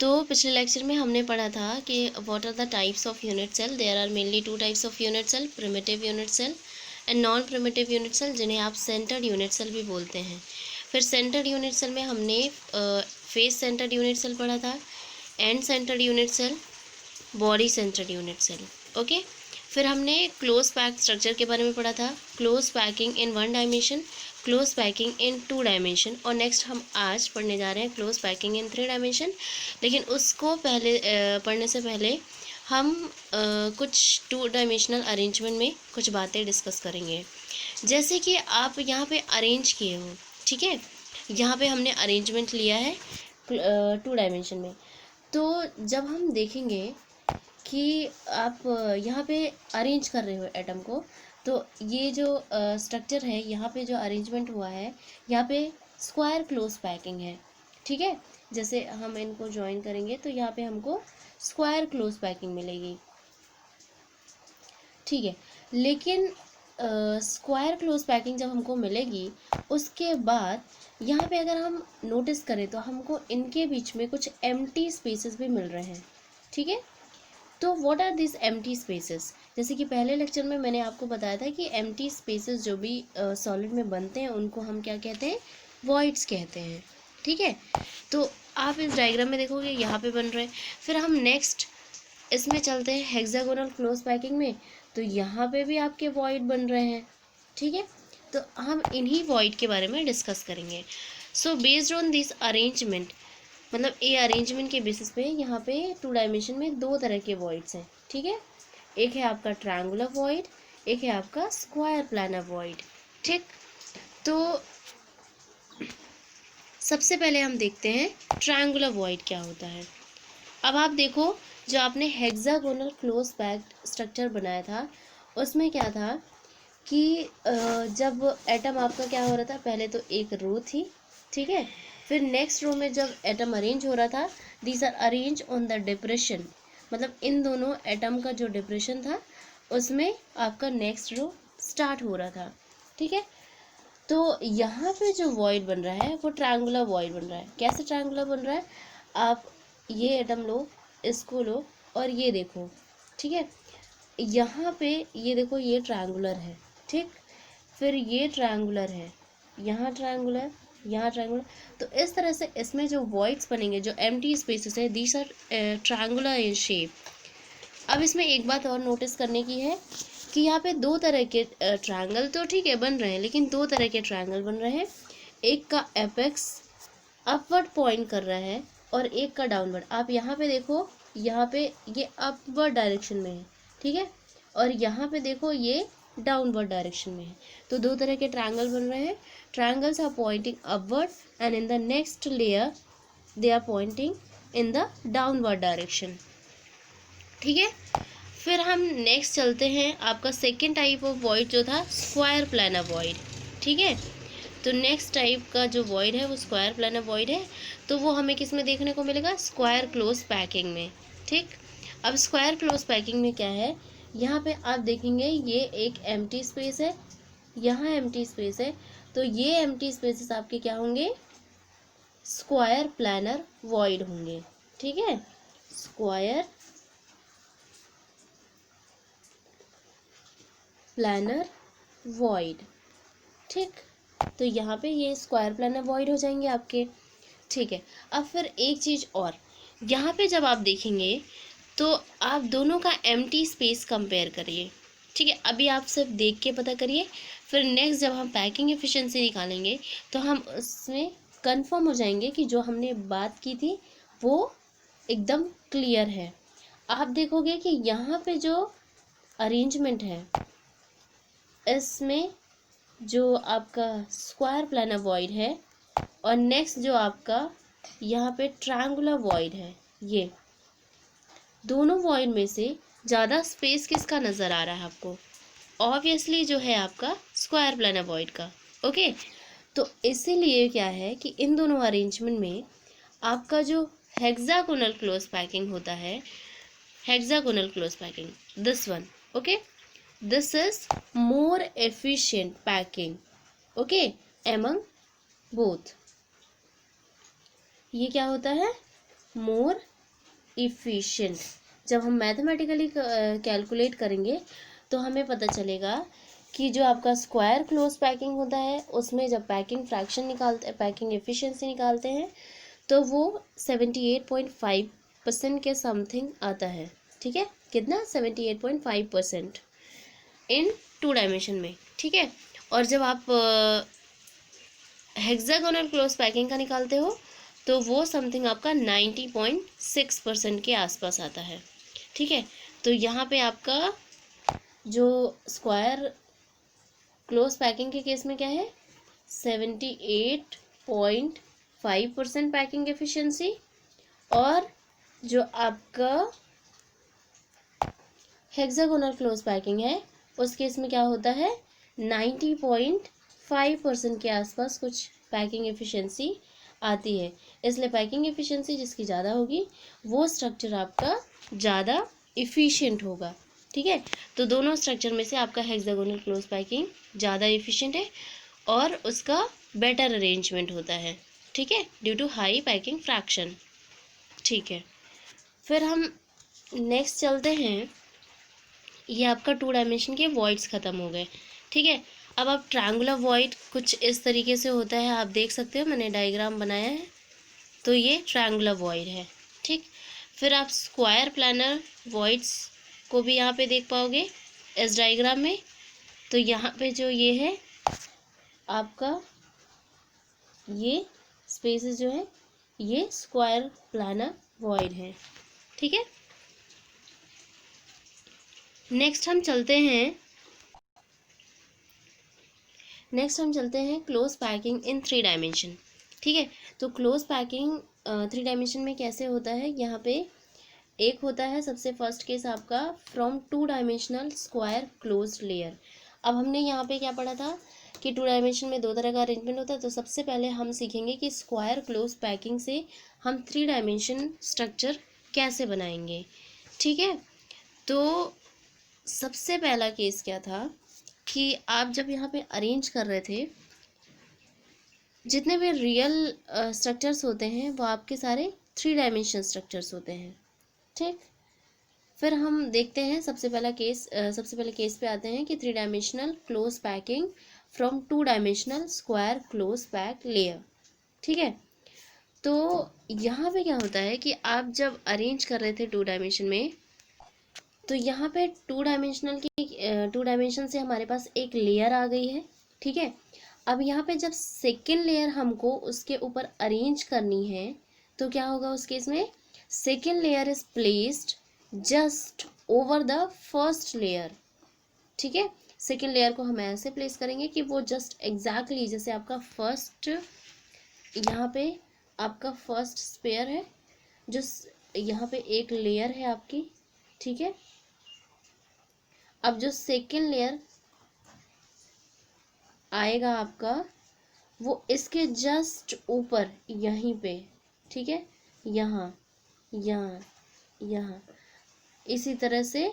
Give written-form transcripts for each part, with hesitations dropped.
तो पिछले लेक्चर में हमने पढ़ा था कि what are the types of unit cell. There are mainly two types of unit cell, primitive unit cell and non primitive unit cell, जिन्हें आप सेंटर्ड यूनिट सेल भी बोलते हैं। फिर सेंटर्ड यूनिट सेल में हमने फेस सेंटर्ड यूनिट सेल पढ़ा था, end centred unit cell, body centred unit cell. Okay, फिर हमने क्लोज पैक स्ट्रक्चर के बारे में पढ़ा था, close packing in 1 dimension, close packing in 2 dimension, और नेक्स्ट हम आज पढ़ने जा रहे हैं क्लोज पैकिंग इन 3 डायमेंशन। लेकिन उसको पहले पढ़ने से पहले हम कुछ 2 डायमेंशनल अरेंजमेंट में कुछ बातें डिस्कस करेंगे। जैसे कि आप यहाँ पे अरेंज किए हो, ठीक है, यहाँ पे हमने अरेंजमेंट लिया है 2 डायमेंशन में। तो जब हम देखेंगे कि आप यहाँ पे अरेंज कर रहे हो एटम को, तो ये जो स्ट्रक्चर है, यहाँ पे जो अरेंजमेंट हुआ है, यहाँ पे स्क्वायर क्लोज पैकिंग है, ठीक है। जैसे हम इनको ज्वाइन करेंगे तो यहाँ पे हमको स्क्वायर क्लोज पैकिंग मिलेगी, ठीक है। लेकिन स्क्वायर क्लोज पैकिंग जब हमको मिलेगी, उसके बाद यहाँ पे अगर हम नोटिस करें तो हमको इनके बीच में कुछ एम्प्टी स्पेसेस भी मिल रहे हैं, ठीक है। तो what are this empty spaces? जैसे कि पहले लेक्चर में मैंने आपको बताया था कि एम्प्टी स्पेसेस जो भी सॉलिड में बनते हैं उनको हम क्या कहते हैं? वॉइड्स कहते हैं, ठीक है। तो आप इस डायग्राम में देखोगे यहाँ पे बन रहे हैं। फिर हम नेक्स्ट इसमें चलते हैं हेक्सागोनल क्लोज पैकिंग में, तो यहाँ पे भी आपके वॉइड बन रहे हैं, ठीक है। तो हम इन्हीं वॉइड के बारे में डिस्कस करेंगे। So based on this arrangement, मतलब ये अरेंजमेंट के बेसिस पे यहाँ पे 2 डायमेंशन में 2 तरह के वॉइड्स हैं, ठीक है। एक है आपका ट्रायंगुलर वॉइड, एक है आपका स्क्वायर प्लानर वॉइड, ठीक। तो सबसे पहले हम देखते हैं ट्रायंगुलर वॉइड क्या होता है। अब आप देखो, जो आपने हेक्सागोनल क्लोज पैक्ड स्ट्रक्चर बनाया था, उसमें क्या था कि जब एटम आपका क्या हो रहा था, पहले तो एक रो थी, ठीक है। फिर नेक्स्ट रो में जब एटम अरेंज हो रहा था, these are arrange on the depression, मतलब इन दोनों एटम का जो डिप्रेशन था उसमें आपका नेक्स्ट रो स्टार्ट हो रहा था, ठीक है। तो यहाँ पे जो वॉइड बन रहा है वो ट्रायंगुलर वॉइड बन रहा है। कैसे ट्रायंगुलर बन रहा है? आप ये एटम लो, इसको लो, और ये देखो, ठीक है। यहाँ पे ये देखो, ये ट्रायंगुलर है, ठीक। फिर ये ट्रायंगुलर है, यहाँ ट्रायंगुलर, यहाँ ट्रायंगुलर। तो इस तरह से इसमें जो वॉइड्स बनेंगे, जो एम्प्टी स्पेसेस है, these are triangular in shape. अब इसमें एक बात और नोटिस करने की है कि यहाँ पे 2 तरह के ट्रायंगल तो ठीक है बन रहे हैं, लेकिन 2 तरह के ट्रायंगल बन रहे हैं। एक का एपेक्स अपवर्ड पॉइंट कर रहा है और एक का डाउनवर्ड। आप यहाँ पे देखो, यहाँ पे ये अपवर्ड डायरेक्शन में है, ठीक है, और यहाँ पे देखो ये डाउनवर्ड डायरेक्शन में है। तो 2 तरह के ट्रायंगल बन रहे हैं। Triangles are pointing upward and in the next layer they are pointing in the downward direction, ठीक है। फिर हम नेक्स्ट चलते हैं, आपका सेकेंड टाइप ऑफ वॉइड जो था स्क्वायर प्लानर वॉइड, ठीक है। तो नेक्स्ट टाइप का जो वॉइड है वो स्क्वायर प्लानर वॉइड है। तो वो हमें किस में देखने को मिलेगा? स्क्वायर क्लोज पैकिंग में, ठीक। अब स्क्वायर क्लोज पैकिंग में क्या है, यहाँ पे आप देखेंगे ये एक एम्प्टी स्पेस है, यहाँ एम्प्टी स्पेस है। तो ये एम्प्टी स्पेसेस आपके क्या होंगे? स्क्वायर प्लानर वॉइड होंगे, ठीक है। स्क्वायर प्लानर वॉइड, ठीक। तो यहाँ पे ये स्क्वायर प्लानर वॉइड हो जाएंगे आपके, ठीक है। अब फिर एक चीज़ और, यहाँ पे जब आप देखेंगे तो आप दोनों का एम्प्टी स्पेस कंपेयर करिए, ठीक है। अभी आप सिर्फ देख के पता करिए, फिर नेक्स्ट जब हम पैकिंग एफिशिएंसी निकालेंगे तो हम उसमें कंफर्म हो जाएंगे कि जो हमने बात की थी वो एकदम क्लियर है। आप देखोगे कि यहाँ पे जो अरेंजमेंट है, इसमें जो आपका स्क्वायर प्लानर वॉइड है और नेक्स्ट जो आपका यहाँ पे ट्रायंगुलर वॉइड है, ये दोनों वॉइड में से ज़्यादा स्पेस किसका नज़र आ रहा है आपको? ऑब्वियसली जो है आपका स्क्वायर प्लानर वॉइड का, ओके। तो इसीलिए क्या है कि इन दोनों अरेंजमेंट में आपका जो हेक्सागोनल क्लोज पैकिंग होता है, hexagonal close packing, this one, okay, this is more efficient packing, okay, among both। ये क्या होता है? मोर इफिशिएंट। जब हम मैथमेटिकली कैलकुलेट करेंगे तो हमें पता चलेगा कि जो आपका स्क्वायर क्लोज पैकिंग होता है उसमें जब पैकिंग फ्रैक्शन निकालते पैकिंग एफिशिएंसी निकालते हैं तो वो 78.5% के समथिंग आता है। ठीक है, कितना? 78.5% इन 2 डायमेंशन में। ठीक है, और जब आप हेक्सागोनल क्लोज पैकिंग का निकालते हो तो वो समथिंग आपका 90.6% के आसपास आता है। ठीक है, तो यहाँ पे आपका जो स्क्वायर क्लोज पैकिंग के केस में क्या है, 78.5% पैकिंग एफिशिएंसी, और जो आपका हेक्सागोनल क्लोज पैकिंग है उस केस में क्या होता है, 90.5% के आसपास कुछ पैकिंग एफिशिएंसी आती है। इसलिए पैकिंग एफिशिएंसी जिसकी ज़्यादा होगी वो स्ट्रक्चर आपका ज़्यादा इफ़िशिएंट होगा। ठीक है, तो दोनों स्ट्रक्चर में से आपका हेक्सागोनल क्लोज पैकिंग ज़्यादा इफ़िशिएंट है और उसका बेटर अरेंजमेंट होता है। ठीक है, due to high packing fraction. ठीक है, फिर हम नेक्स्ट चलते हैं। ये आपका 2 डायमेंशन के वॉइड्स ख़त्म हो गए। ठीक है, अब आप ट्रायंगुलर वॉइड कुछ इस तरीके से होता है, आप देख सकते हो, मैंने डायग्राम बनाया है। तो ये ट्रायंगुलर वॉइड है। ठीक, फिर आप स्क्वायर प्लानर वॉइड्स को भी यहाँ पे देख पाओगे इस डायग्राम में। तो यहाँ पे जो ये है आपका, ये स्पेसेस जो है ये स्क्वायर प्लानर वॉइड है। ठीक है, नेक्स्ट हम चलते हैं क्लोज पैकिंग इन 3 डायमेंशन। ठीक है, तो क्लोज पैकिंग 3 डायमेंशन में कैसे होता है, यहाँ पे एक होता है सबसे फर्स्ट केस आपका from 2 dimensional square close layer. अब हमने यहाँ पे क्या पढ़ा था कि 2 डायमेंशन में 2 तरह का अरेंजमेंट होता है। तो सबसे पहले हम सीखेंगे कि स्क्वायर क्लोज पैकिंग से हम 3 डायमेंशन स्ट्रक्चर कैसे बनाएंगे। ठीक है, तो सबसे पहला केस क्या था कि आप जब यहाँ पे अरेंज कर रहे थे, जितने भी रियल स्ट्रक्चर्स होते हैं वो आपके सारे 3 डायमेंशन स्ट्रक्चर्स होते हैं। ठीक, फिर हम देखते हैं सबसे पहले केस पे आते हैं कि 3 dimensional close packing from 2 dimensional square close pack layer. ठीक है, तो यहाँ पे क्या होता है कि आप जब अरेंज कर रहे थे 2 डायमेंशन में, तो यहाँ पे 2 डायमेंशन से हमारे पास एक लेयर आ गई है। ठीक है, अब यहाँ पे जब सेकेंड लेयर हमको उसके ऊपर अरेंज करनी है तो क्या होगा उस केस में, second layer is placed just over the first layer. ठीक है, सेकेंड लेयर को हम ऐसे प्लेस करेंगे कि वो जस्ट एग्जैक्टली जैसे आपका फर्स्ट, यहाँ पे आपका फर्स्ट स्पेयर है, जो यहाँ पे एक लेयर है आपकी। ठीक है, अब जो सेकेंड लेयर आएगा आपका वो इसके जस्ट ऊपर यहीं पे। ठीक है, यहाँ यहाँ यहाँ इसी तरह से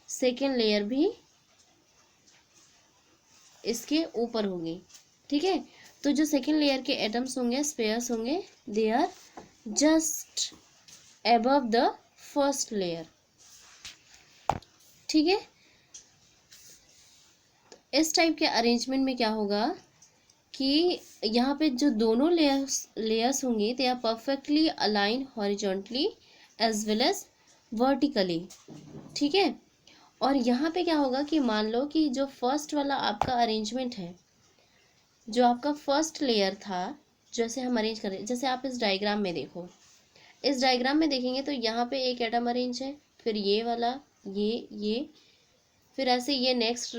सेकेंड लेयर भी इसके ऊपर होगी। ठीक है, तो जो सेकेंड लेयर के एटम्स होंगे, स्पेयर्स होंगे, they are just above the first layer. ठीक है, इस टाइप के अरेंजमेंट में क्या होगा कि यहाँ पे जो दोनों लेयर्स होंगे they are perfectly align horizontally as well as vertically. ठीक है, और यहाँ पे क्या होगा कि मान लो कि जो फर्स्ट वाला आपका अरेंजमेंट है, जो आपका फर्स्ट लेयर था, जैसे हम अरेंज करें, जैसे आप इस डायग्राम में देखो, इस डायग्राम में देखेंगे तो यहाँ पे एक एटम अरेंज है, फिर ये वाला, ये फिर ऐसे ये नेक्स्ट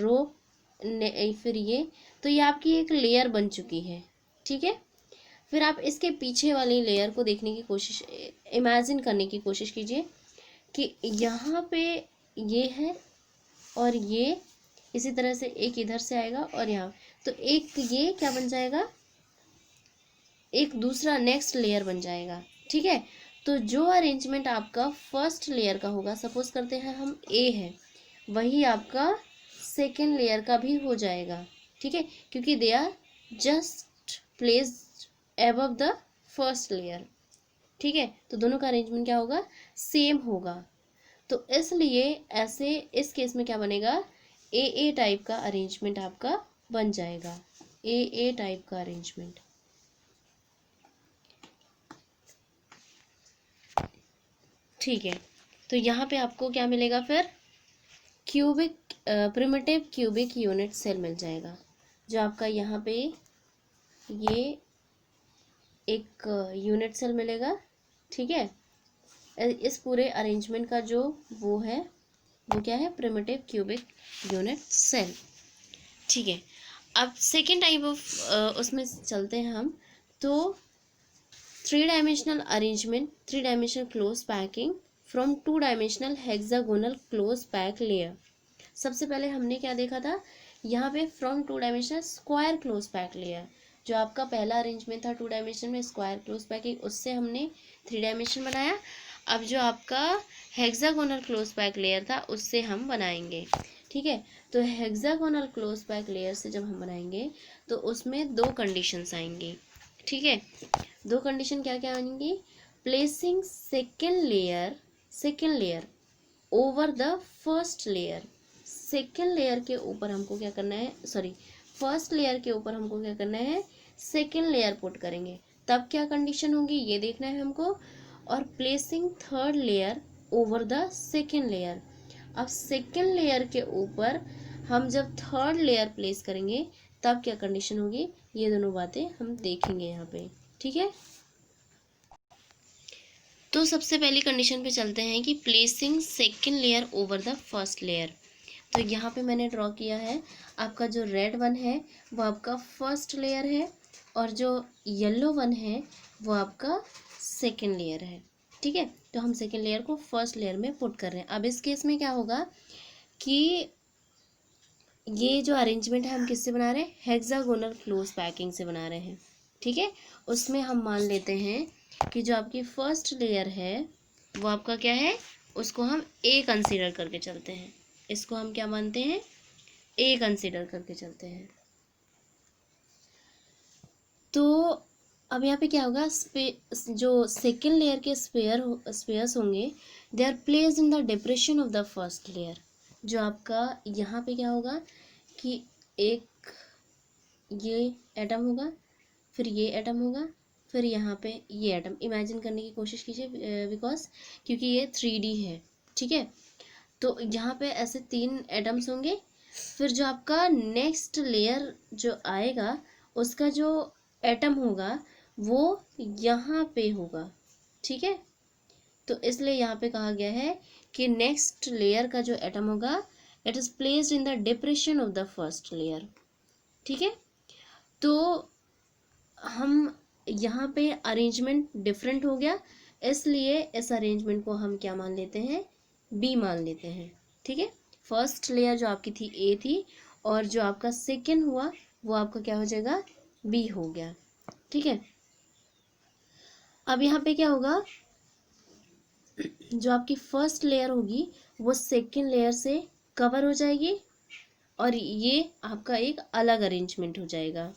रो, फिर ये, तो ये आपकी एक लेयर बन चुकी है। ठीक है, फिर आप इसके पीछे वाली लेयर को देखने की कोशिश, इमेजिन करने की कोशिश कीजिए कि यहाँ पे ये है और ये इसी तरह से एक इधर से आएगा और यहाँ, तो एक ये क्या बन जाएगा, एक दूसरा नेक्स्ट लेयर बन जाएगा। ठीक है, तो जो अरेंजमेंट आपका फर्स्ट लेयर का होगा, सपोज करते हैं हम ए है, वही आपका सेकेंड लेयर का भी हो जाएगा। ठीक है, क्योंकि they are just placed above the first layer. ठीक है, तो दोनों का अरेंजमेंट क्या होगा, सेम होगा। तो इसलिए ऐसे इस केस में क्या बनेगा, ए टाइप का अरेंजमेंट आपका बन जाएगा, ए टाइप का अरेंजमेंट। ठीक है, तो यहाँ पे आपको क्या मिलेगा फिर, cubic primitive cubic unit cell मिल जाएगा, जो आपका यहाँ पे ये एक यूनिट सेल मिलेगा। ठीक है, इस पूरे अरेंजमेंट का जो वो है वो क्या है, प्रिमिटिव क्यूबिक यूनिट सेल। ठीक है, अब सेकेंड टाइप ऑफ उसमें चलते हैं हम। तो 3 dimensional arrangement, 3 dimensional close packing from 2 dimensional hexagonal close pack layer. सबसे पहले हमने क्या देखा था, यहाँ पे from 2 dimensional square close pack layer, जो आपका पहला अरेंजमेंट था 2 डायमेंशन में स्क्वायर क्लोज पैकिंग, उससे हमने 3 डायमेंशन बनाया। अब जो आपका हेक्सागोनल क्लोज पैक लेयर था उससे हम बनाएंगे। ठीक है, तो हेक्सागोनल क्लोज पैक लेयर से जब हम बनाएंगे तो उसमें 2 कंडीशंस आएंगी। ठीक है, 2 कंडीशन क्या क्या आएंगी, placing second layer over the first layer. Second layer के ऊपर हमको क्या करना है, सॉरी फर्स्ट लेयर के ऊपर हमको क्या करना है, सेकेंड लेयर पुट करेंगे, तब क्या कंडीशन होगी ये देखना है हमको। और placing third layer over the second layer. अब सेकेंड लेयर के ऊपर हम जब थर्ड लेयर प्लेस करेंगे तब क्या कंडीशन होगी, ये दोनों बातें हम देखेंगे यहाँ पे। ठीक है, तो सबसे पहली कंडीशन पे चलते हैं कि placing second layer over the first layer. तो यहाँ पे मैंने ड्रॉ किया है, आपका जो रेड वन है वो आपका फर्स्ट लेयर है और जो येलो वन है वो आपका सेकेंड लेयर है। ठीक है, तो हम सेकेंड लेयर को फर्स्ट लेयर में पुट कर रहे हैं। अब इस केस में क्या होगा कि ये जो अरेंजमेंट है हम किससे बना रहे हैं, हेक्सागोनल क्लोज पैकिंग से बना रहे हैं। ठीक है, उसमें हम मान लेते हैं कि जो आपकी फर्स्ट लेयर है वो आपका क्या है, उसको हम ए कंसीडर करके चलते हैं। इसको हम क्या मानते हैं, ए कंसीडर करके चलते हैं। तो अब यहाँ पे क्या होगा, जो सेकेंड लेयर के स्पेयर्स होंगे they are placed in the depression of the first layer. जो आपका यहाँ पे क्या होगा कि एक ये एटम होगा, फिर ये एटम होगा, फिर यहाँ पे ये एटम। इमेजिन करने की कोशिश कीजिए बिकॉज क्योंकि ये 3D है। ठीक है, तो यहाँ पे ऐसे 3 एटम्स होंगे, फिर जो आपका नेक्स्ट लेयर जो आएगा उसका जो एटम होगा वो यहाँ पे होगा। ठीक है, तो इसलिए यहाँ पे कहा गया है कि नेक्स्ट लेयर का जो एटम होगा it is placed in the depression of the first layer. ठीक है, तो हम यहाँ पे अरेंजमेंट डिफरेंट हो गया, इसलिए इस अरेंजमेंट को हम क्या मान लेते हैं, बी मान लेते हैं। ठीक है, फर्स्ट लेयर जो आपकी थी ए थी और जो आपका सेकेंड हुआ वो आपका क्या हो जाएगा, बी हो गया। ठीक है, अब यहाँ पे क्या होगा, जो आपकी फर्स्ट लेयर होगी वो सेकेंड लेयर से कवर हो जाएगी और ये आपका एक अलग अरेंजमेंट हो जाएगा।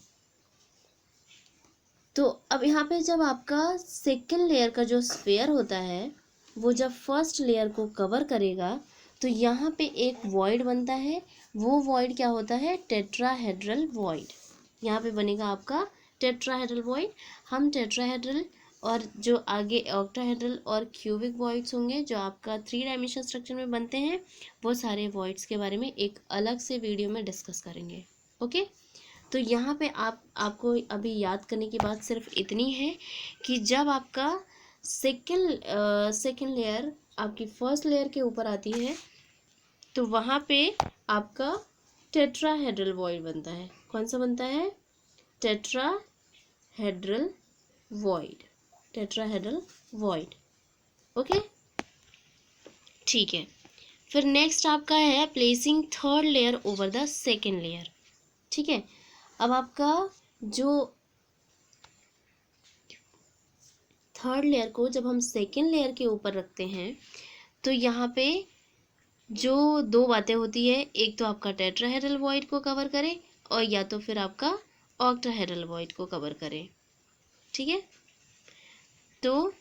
तो अब यहाँ पे जब आपका सेकेंड लेयर का जो स्फेयर होता है वो जब फर्स्ट लेयर को कवर करेगा तो यहाँ पे एक वॉइड बनता है, वो वॉइड क्या होता है, टेट्राहेड्रल वॉइड। यहाँ पे बनेगा आपका टेट्राहेड्रल वॉइड। हम टेट्राहेड्रल और जो आगे ऑक्टाहेड्रल और क्यूबिक वॉइड्स होंगे जो आपका 3 डायमेंशनल स्ट्रक्चर में बनते हैं वो सारे वॉइड्स के बारे में एक अलग से वीडियो में डिस्कस करेंगे। ओके, तो यहाँ पे आपको अभी याद करने की बात सिर्फ इतनी है कि जब आपका सेकेंड लेयर आपकी फर्स्ट लेयर के ऊपर आती है तो वहाँ पे आपका टेट्राहेड्रल वॉइड बनता है। कौन सा बनता है, tetrahedral void, tetrahedral void. Okay, ठीक है, फिर नेक्स्ट आपका है placing third layer over the second layer. ठीक है, अब आपका जो थर्ड लेयर को जब हम सेकेंड लेयर के ऊपर रखते हैं तो यहाँ पे जो 2 बातें होती है, एक तो आपका टेट्राहेड्रल वॉइड को कवर करे और या तो फिर आपका ऑक्टाहेड्रल वॉइड को कवर करे। ठीक है, तो